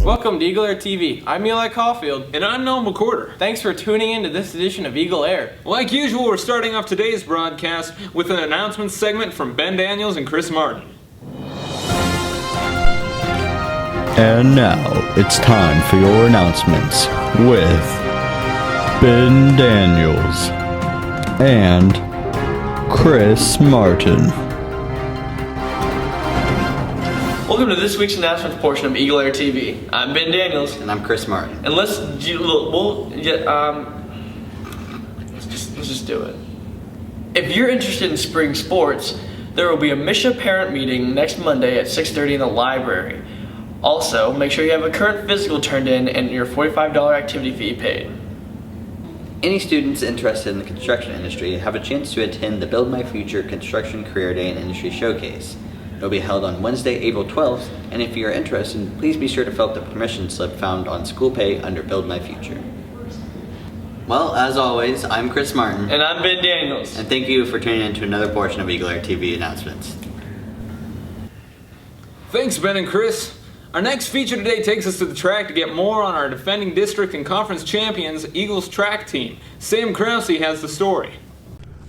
Welcome to EagleAir TV. I'm Eli Caulfield. And I'm Noel McCorder. Thanks for tuning in to this edition of Eagle Air. Like usual, we're starting off today's broadcast with an announcement segment from Ben Daniels and Chris Martin. And now, it's time for your announcements with Ben Daniels and Chris Martin. Welcome to this week's announcements portion of EagleAir TV. I'm Ben Daniels. And I'm Chris Martin. And let's just do it. If you're interested in spring sports, there will be a Misha parent meeting next Monday at 6:30 in the library. Also, make sure you have a current physical turned in and your $45 activity fee paid. Any students interested in the construction industry have a chance to attend the Build My Future Construction Career Day and Industry Showcase. It will be held on Wednesday, April 12th, and if you are interested, please be sure to fill out the permission slip found on school pay under Build My Future. Well, as always, I'm Chris Martin. And I'm Ben Daniels. And thank you for tuning in to another portion of EagleAir TV announcements. Thanks, Ben and Chris. Our next feature today takes us to the track to get more on our defending district and conference champions, Eagles track team. Sam Krause has the story.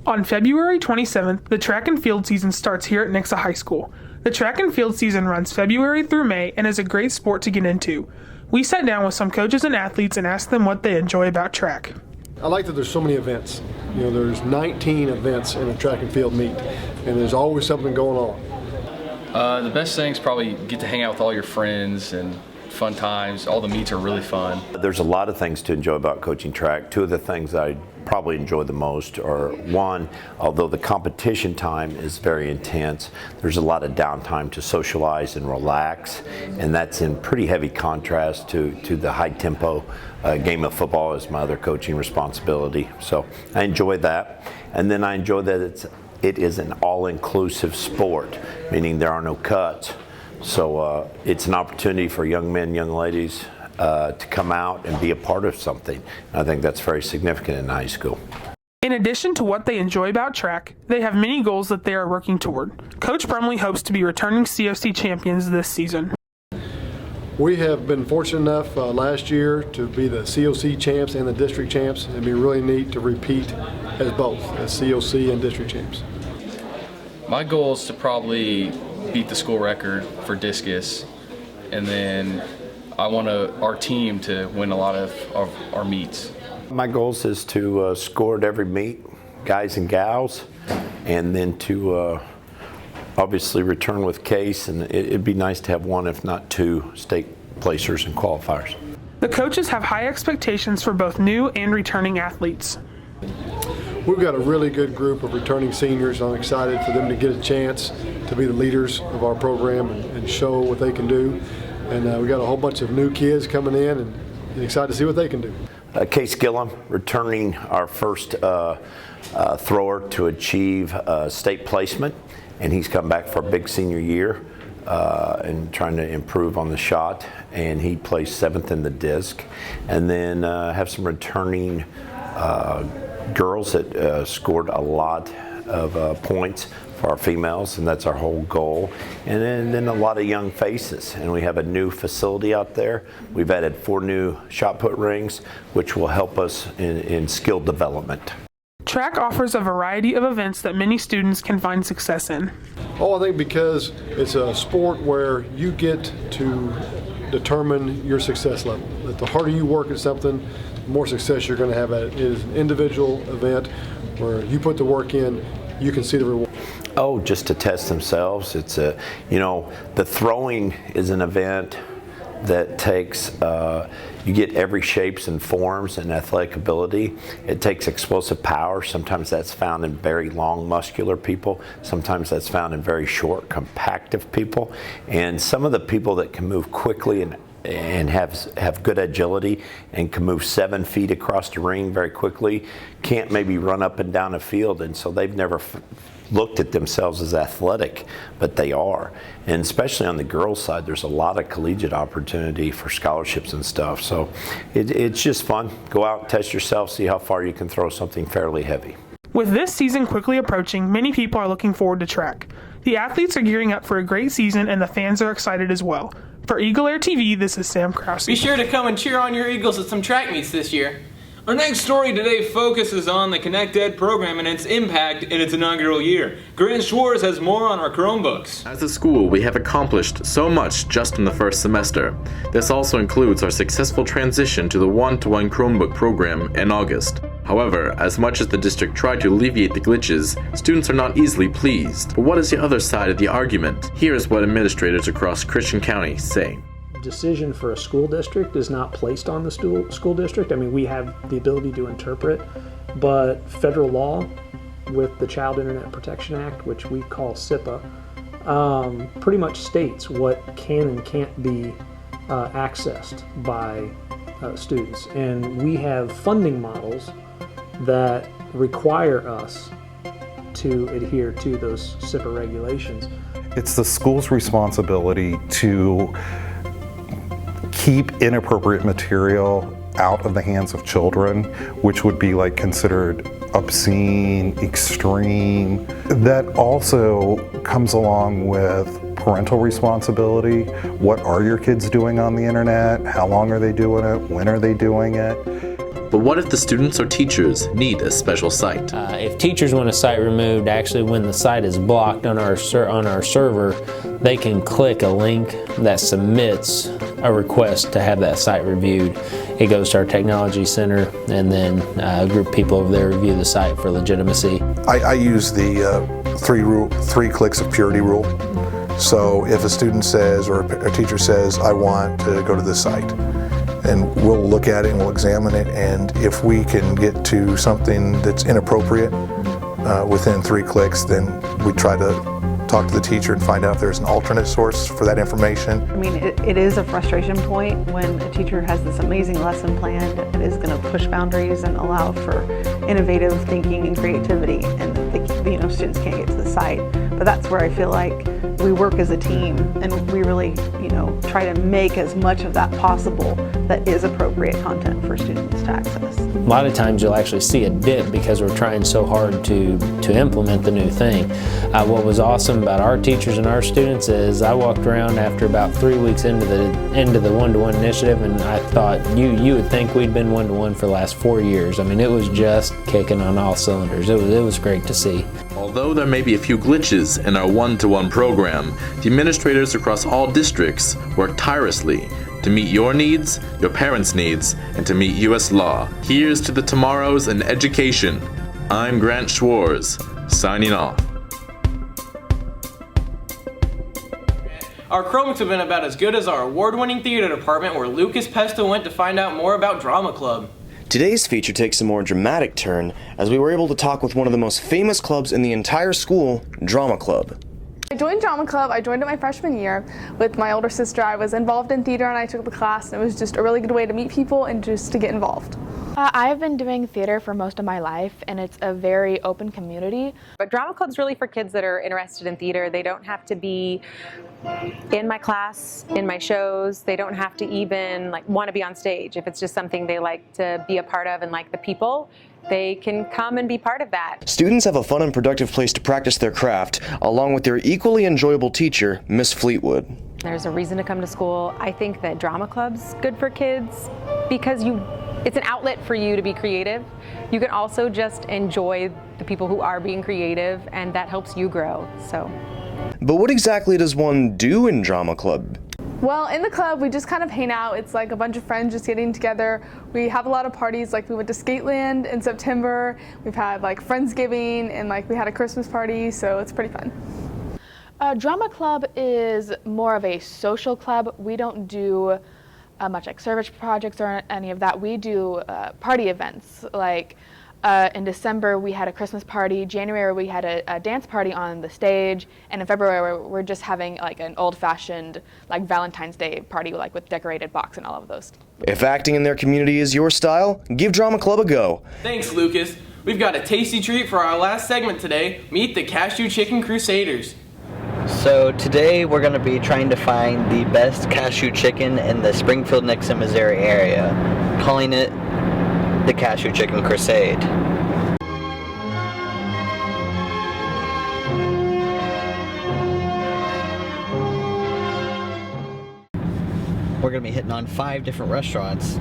On February 27th, the track and field season starts here at Nixa High School. The track and field season runs February through May and is a great sport to get into. We sat down with some coaches and athletes and asked them what they enjoy about track. I like that there's so many events. You know, there's 19 events in a track and field meet, and there's always something going on. The best thing is probably get to hang out with all your friends and fun times. All the meets are really fun. There's a lot of things to enjoy about coaching track. Two of the things I probably enjoy the most are, one, although the competition time is very intense, there's a lot of downtime to socialize and relax, and that's in pretty heavy contrast to the high tempo game of football as my other coaching responsibility. So I enjoy that, and then I enjoy that it is an all-inclusive sport, meaning there are no cuts. So it's an opportunity for young men, young ladies to come out and be a part of something. I think that's very significant in high school. In addition to what they enjoy about track, they have many goals that they are working toward. Coach Brumley hopes to be returning COC champions this season. We have been fortunate enough last year to be the COC champs and the district champs. It'd be really neat to repeat as both, as COC and district champs. My goal is to probably beat the school record for discus, and then I want our team to win a lot of our meets. My goals is to score at every meet, guys and gals, and then to obviously return with case, and it'd be nice to have one, if not two, state placers and qualifiers. The coaches have high expectations for both new and returning athletes. We've got a really good group of returning seniors. I'm excited for them to get a chance to be the leaders of our program and show what they can do. And we got a whole bunch of new kids coming in and excited to see what they can do. Case Gillum returning our first thrower to achieve state placement, and he's come back for a big senior year and trying to improve on the shot, and he placed 7th in the disc. And then have some returning girls that scored a lot of points for our females, and that's our whole goal. And then a lot of young faces, and we have a new facility out there. We've added 4 new shot put rings, which will help us in skill development. Track offers a variety of events that many students can find success in. Oh, I think because it's a sport where you get to determine your success level. That the harder you work at something, the more success you're going to have at it. It is an individual event where you put the work in, you can see the reward. Oh, just to test themselves. It's the throwing is an event that takes, you get every shapes and forms and athletic ability. It takes explosive power. Sometimes that's found in very long muscular people. Sometimes that's found in very short compactive people. And some of the people that can move quickly and and have good agility and can move 7 feet across the ring very quickly, can't maybe run up and down a field, and so they've never looked at themselves as athletic, but they are. And especially on the girls' side, there's a lot of collegiate opportunity for scholarships and stuff. So it's just fun. Go out, test yourself, see how far you can throw something fairly heavy. With this season quickly approaching, many people are looking forward to track. The athletes are gearing up for a great season, and the fans are excited as well. For EagleAir TV, this is Sam Krause. Be sure to come and cheer on your Eagles at some track meets this year. Our next story today focuses on the Connect Ed program and its impact in its inaugural year. Grant Schwartz has more on our Chromebooks. As a school, we have accomplished so much just in the first semester. This also includes our successful transition to the one-to-one Chromebook program in August. However, as much as the district tried to alleviate the glitches, students are not easily pleased. But what is the other side of the argument? Here is what administrators across Christian County say. Decision for a school district is not placed on the school district. I mean, we have the ability to interpret, but federal law with the Child Internet Protection Act, which we call SIPA, pretty much states what can and can't be accessed by students. And we have funding models that require us to adhere to those SIPA regulations. It's the school's responsibility to keep inappropriate material out of the hands of children, which would be like considered obscene, extreme. That also comes along with parental responsibility. What are your kids doing on the internet? How long are they doing it? When are they doing it? But what if the students or teachers need a special site? If teachers want a site removed, actually when the site is blocked on our server, they can click a link that submits a request to have that site reviewed. It goes to our technology center, and then a group of people over there review the site for legitimacy. I use the 3 clicks of purity rule. So if a student says or a teacher says, I want to go to this site, and we'll look at it and we'll examine it, and if we can get to something that's inappropriate within 3 clicks, then we try to talk to the teacher and find out if there's an alternate source for that information. I mean, it is a frustration point when a teacher has this amazing lesson plan that is going to push boundaries and allow for innovative thinking and creativity, and students can't get to the site. But that's where I feel like we work as a team, and we really, try to make as much of that possible that is appropriate content for students to access. A lot of times you'll actually see a dip because we're trying so hard to implement the new thing. What was awesome about our teachers and our students is I walked around after about 3 weeks into the one-to-one initiative, and I thought you would think we'd been one-to-one for the last 4 years. I mean, it was just kicking on all cylinders. It was great to see. Although there may be a few glitches in our one-to-one program, the administrators across all districts work tirelessly to meet your needs, your parents' needs, and to meet U.S. law. Here's to the tomorrows in education. I'm Grant Schwartz, signing off. Our Chromebooks have been about as good as our award-winning theater department, where Lucas Pesto went to find out more about Drama Club. Today's feature takes a more dramatic turn as we were able to talk with one of the most famous clubs in the entire school, Drama Club. I joined Drama Club. I joined it my freshman year with my older sister. I was involved in theater and I took the class, and it was just a really good way to meet people and just to get involved. I've been doing theater for most of my life, and it's a very open community. But Drama Club's really for kids that are interested in theater. They don't have to be in my class, in my shows. They don't have to even want to be on stage. If it's just something they like to be a part of and like the people, they can come and be part of that. Students have a fun and productive place to practice their craft, along with their equally enjoyable teacher, Miss Fleetwood. There's a reason to come to school. I think that Drama Club's good for kids because it's an outlet for you to be creative. You can also just enjoy the people who are being creative, and that helps you grow. But what exactly does one do in Drama Club? Well, in the club, we just kind of hang out. It's like a bunch of friends just getting together. We have a lot of parties, like we went to Skateland in September. We've had Friendsgiving, and we had a Christmas party, so it's pretty fun. Drama Club is more of a social club. We don't do much service projects or any of that. We do party events, In December, we had a Christmas party. January, we had a dance party on the stage. And in February, we're just having like an old-fashioned like Valentine's Day party, like with decorated box and all of those. If acting in their community is your style, give Drama Club a go. Thanks, Lucas. We've got a tasty treat for our last segment today. Meet the Cashew Chicken Crusaders. So today we're going to be trying to find the best cashew chicken in the Springfield, Nixa, Missouri area, calling it the Cashew Chicken Crusade. We're going to be hitting on 5 different restaurants,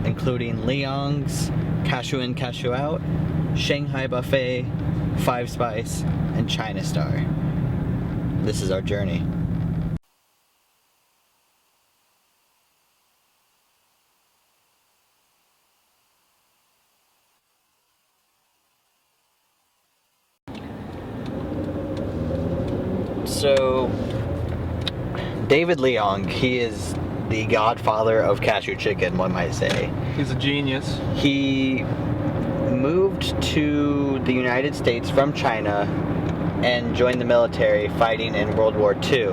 including Leong's, Cashew In, Cashew Out, Shanghai Buffet, Five Spice, and China Star. This is our journey. So, David Leong, he is the godfather of cashew chicken, one might say. He's a genius. He moved to the United States from China and joined the military fighting in World War II.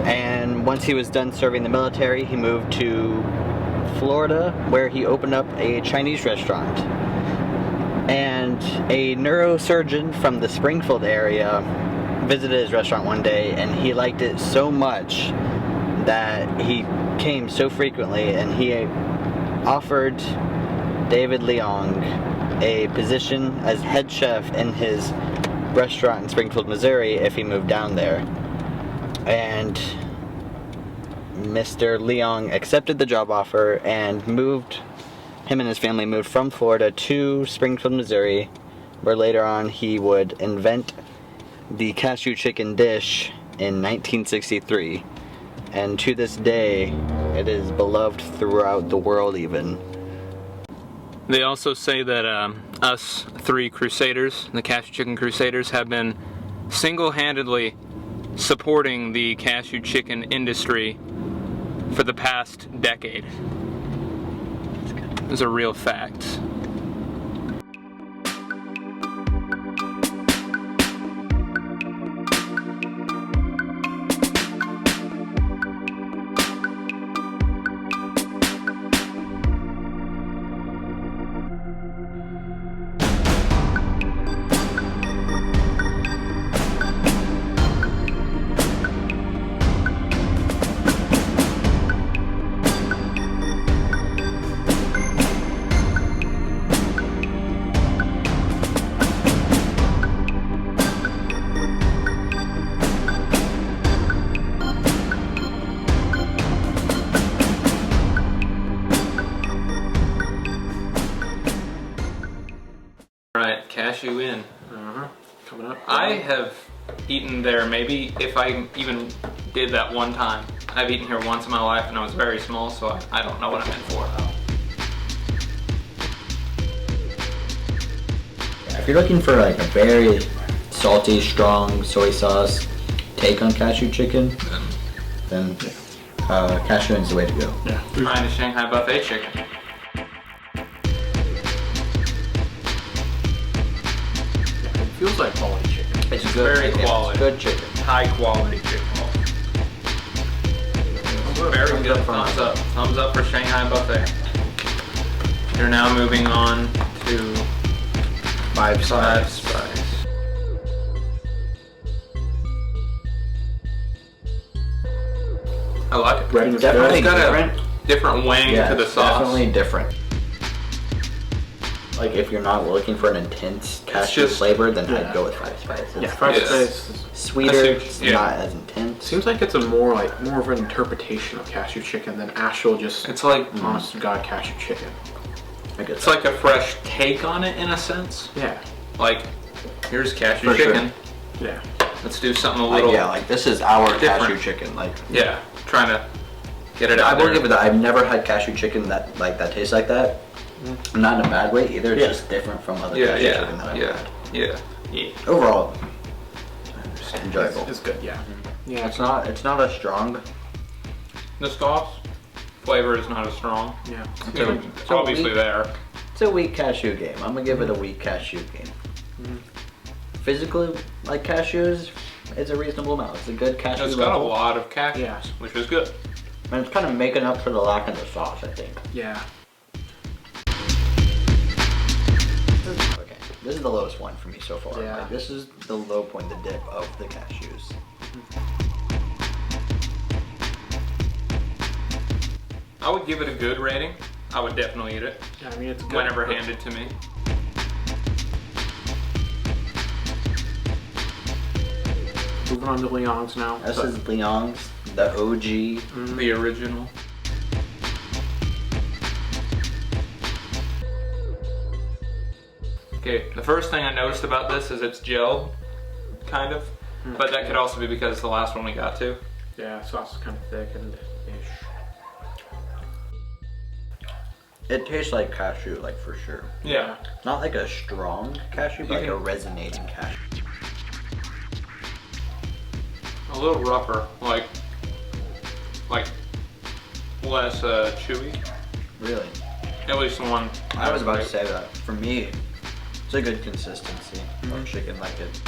And once he was done serving the military, he moved to Florida, where he opened up a Chinese restaurant. And a neurosurgeon from the Springfield area visited his restaurant one day, and he liked it so much that he came so frequently, and he offered David Leong a position as head chef in his restaurant in Springfield, Missouri if he moved down there. And Mr. Leong accepted the job offer and him and his family moved from Florida to Springfield, Missouri, where later on he would invent the cashew chicken dish in 1963, and to this day it is beloved throughout the world even. They also say that us 3 Crusaders, the Cashew Chicken Crusaders, have been single-handedly supporting the cashew chicken industry for the past decade. Those are real facts. Right, Cashew In. Coming up. I have eaten there maybe, if I even did that one time. I've eaten here once in my life and I was very small, so I don't know what I'm in for. If you're looking for like a very salty, strong soy sauce take on cashew chicken, then Cashew In is the way to go. Yeah. Trying the Shanghai Buffet chicken. Feels like quality chicken. It's good. Very quality. It's good chicken. High quality chicken. Very good. Thumbs up. Thumbs up for Shanghai Buffet. You're now moving on to Five Spice. I like it. It's definitely got different. a different wang Yeah, to the it's sauce. definitely different. Like if you're not looking for an intense cashew flavor, then I'd go with Five Spice. Yeah, Five Spice is sweeter. It's not as intense. Seems like it's more of an interpretation of cashew chicken than actual just. It's like honest to God cashew chicken. It's like a fresh take on it in a sense. Yeah. Like, here's cashew For sure. chicken. Yeah. Let's do something a little. Yeah, like this is our different. cashew chicken. Like Yeah, trying to get it I out will there. give it that. I've never had cashew chicken that tastes like that. Not in a bad way either. It's just different from other cashew chicken that I've had. Yeah. Overall, enjoyable. It's good. Yeah. Yeah. It's not as strong. The sauce flavor is not as strong. Yeah. It's obviously there. It's a weak cashew game. I'm gonna give it a weak cashew game. Physically, like cashews, it's a reasonable amount. It's a good cashew It's got level. a lot of cashews, which is good. And it's kind of making up for the lack of the sauce, I think. Yeah. Okay, this is the lowest one for me so far. Yeah. Like, this is the low point, the dip of the cashews. I would give it a good rating. I would definitely eat it. Yeah, I mean, it's good. Whenever handed to me. Moving on to Leong's now. This is Leong's, the OG. The original. Okay, the first thing I noticed about this is it's gelled, kind of. But that could also be because it's the last one we got to. Yeah, sauce is kind of thick and ish. It tastes like cashew, like for sure. Yeah. Not like a strong cashew, but like a resonating cashew. A little rougher, like less chewy. Really? At least the one. I was about to say that. For me, it's a good consistency of chicken, like it.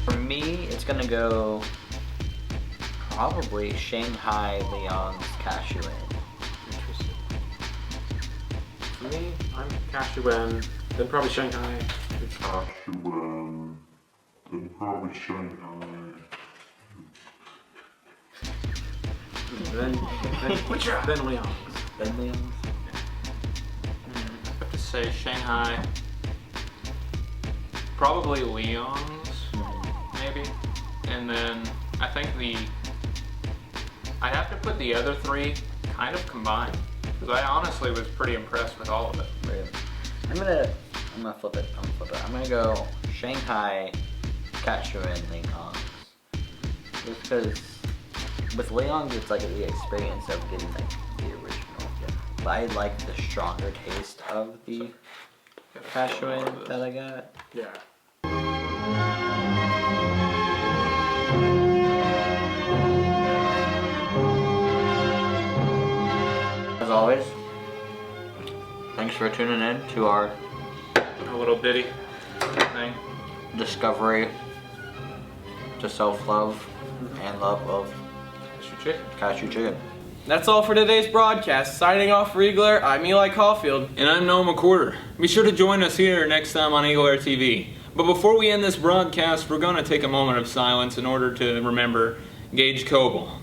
For me, it's gonna go probably Shanghai Leong's cashew in. Interesting. For me, I'm cashew in, then probably Shanghai. Then Leong's. Then Leong's. I have to say Shanghai. Probably Leong's, maybe. And then I think I have to put the other three kind of combined. Because I honestly was pretty impressed with all of it. Really? I'm gonna flip it. I'm gonna go Shanghai, cashew, and Leong's. Just because with Leong's, it's like the experience of getting like the original. But I like the stronger taste of the cashew that I got. Yeah. As always, thanks for tuning in to our little bitty thing. Discovery to self-love and love of Cashew Chicken. That's all for today's broadcast. Signing off for EagleAir, I'm Eli Caulfield. And I'm Noah McWhorter. Be sure to join us here next time on EagleAir TV. But before we end this broadcast, we're going to take a moment of silence in order to remember Gage Coble.